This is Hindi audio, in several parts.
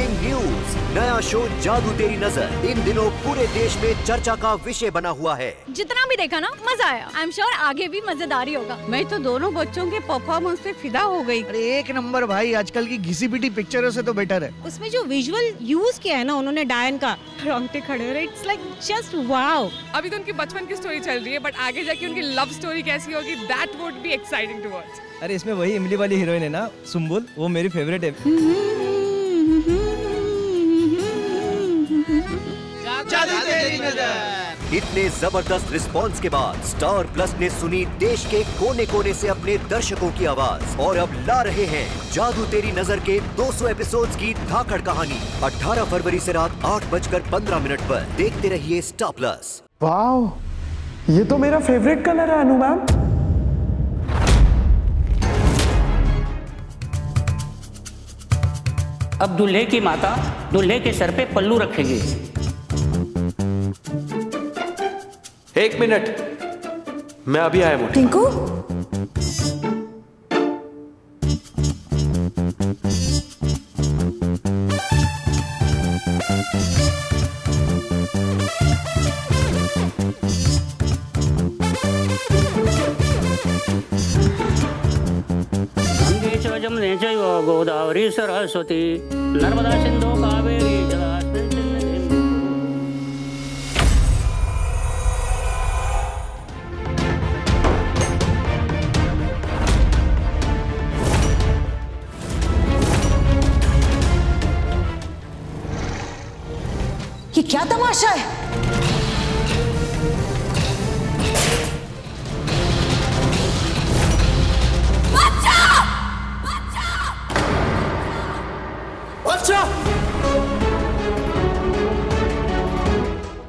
ब्रेकिंग न्यूज, नया शो जादू तेरी नजर इन दिनों पूरे देश में चर्चा का विषय बना हुआ है। जितना भी देखा ना मजा आया। आई एम श्योर आगे भी मजेदार ही होगा। मैं तो दोनों बच्चों के परफॉर्मेंस पे फिदा हो गई। अरे एक नंबर भाई, आजकल की घिसी पिटी पिक्चरों से तो बेटर है। उसमें जो विजुअल यूज किया है ना उन्होंने डायन का, रोंगटे खड़े हो रहे। It's like just wow. अभी तो उनकी बचपन की स्टोरी चल रही है, बट आगे जाके उनकी लव स्टोरी कैसी होगी, that would be exciting to watch. अरे इसमें वही इमली वाली हीरोइन है ना, सुम्बुल, वो मेरी फेवरेट है। जादू तेरी नजर। इतने जबरदस्त रिस्पांस के बाद स्टार प्लस ने सुनी देश के कोने कोने से अपने दर्शकों की आवाज और अब ला रहे हैं जादू तेरी नजर के 200 एपिसोड्स की धाकड़ कहानी। 18 फरवरी से रात 8:15 पर देखते रहिए स्टार प्लस। वाओ, ये तो मेरा फेवरेट कलर है अनु मैम। अब दूल्हे की माता दूल्हे के सर पे पल्लू रखेगी। एक मिनट, मैं अभी आया मोटी। टिंकू, गंगे च जमुने चैव गोदावरी सरस्वती नर्मदा सिंधु कावेरी जलास्मिन् सन्निधिं। ये क्या तमाशा है?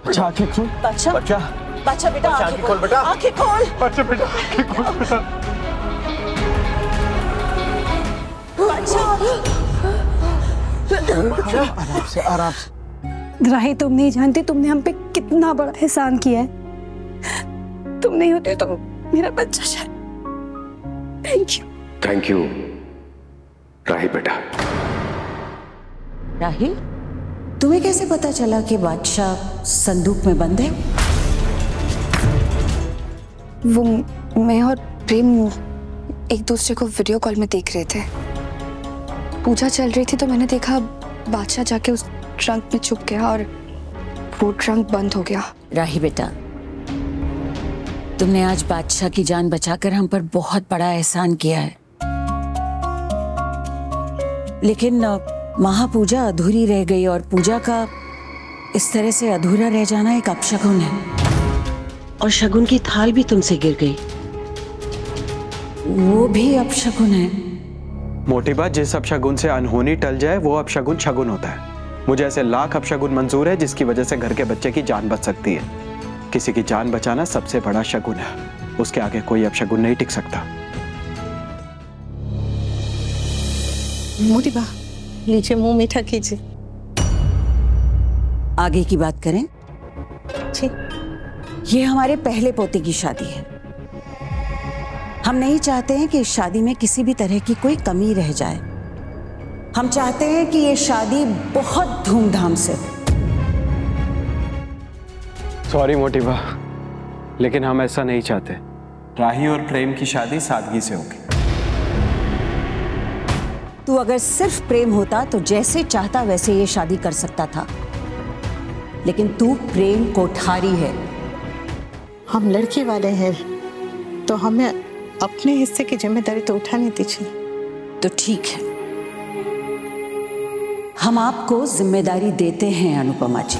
अच्छा आंखें खोल। बच्चा, बच्चा, बच्चा बेटा आंखें खोल बेटा, आंखें खोल। बच्चा बेटा आंखें खोल बेटा। बच्चा, आराम से, आराम से। राही, तुम नहीं जानती तुमने हम पे कितना बड़ा एहसान किया है। तुम नहीं होते तो मेरा बच्चा शायद। Thank you. थैंक यू राही बेटा। राही, तुम्हें कैसे पता चला कि बादशाह संदूक में बंद है? वो मैं और प्रेम एक दूसरे को वीडियो कॉल में देख रहे थे। पूजा चल रही थी तो मैंने देखा बादशाह जाके उस ट्रंक में छुप गया और वो ट्रंक बंद हो गया। राही बेटा, तुमने आज बादशाह की जान बचाकर हम पर बहुत बड़ा एहसान किया है, लेकिन महापूजा अधूरी रह गई और पूजा का इस तरह से अधूरा रह जाना एक अपशगुन है। और शगुन की थाल भी तुमसे गिर गई, वो भी अपशगुन है। मोटी बात, जिस अपशगुन से अनहोनी टल जाए वो अपशगुन शगुन होता है। मुझे ऐसे लाख अपशगुन मंजूर है जिसकी वजह से घर के बच्चे की जान बच सकती है। किसी की जान बचाना सबसे बड़ा शगुन है, उसके आगे कोई अपशगुन नहीं टिक सकता। मोटी बा, लीजिए मुंह मीठा कीजिए। आगे की बात करें। ये हमारे पहले पोते की शादी है। हम नहीं चाहते हैं कि इस शादी में किसी भी तरह की कोई कमी रह जाए। हम चाहते हैं कि ये शादी बहुत धूमधाम से। सॉरी मोटी बा, लेकिन हम ऐसा नहीं चाहते। राही और प्रेम की शादी सादगी से होगी। तू अगर सिर्फ प्रेम होता तो जैसे चाहता वैसे ये शादी कर सकता था, लेकिन तू प्रेम कोठारी है। हम लड़की वाले हैं तो हमें अपने हिस्से की जिम्मेदारी तो उठानी दीजिए। तो ठीक है, हम आपको जिम्मेदारी देते हैं अनुपमा जी।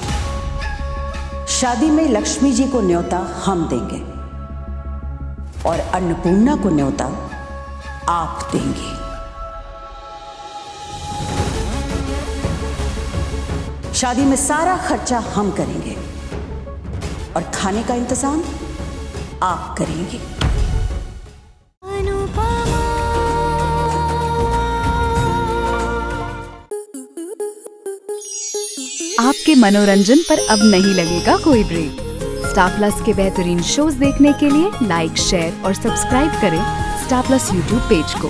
शादी में लक्ष्मी जी को न्योता हम देंगे और अन्नपूर्णा को न्योता आप देंगे। शादी में सारा खर्चा हम करेंगे और खाने का इंतजाम आप करेंगे। आपके मनोरंजन पर अब नहीं लगेगा कोई ब्रेक। स्टार प्लस के बेहतरीन शोज देखने के लिए लाइक, शेयर और सब्सक्राइब करें स्टार प्लस यूट्यूब पेज को।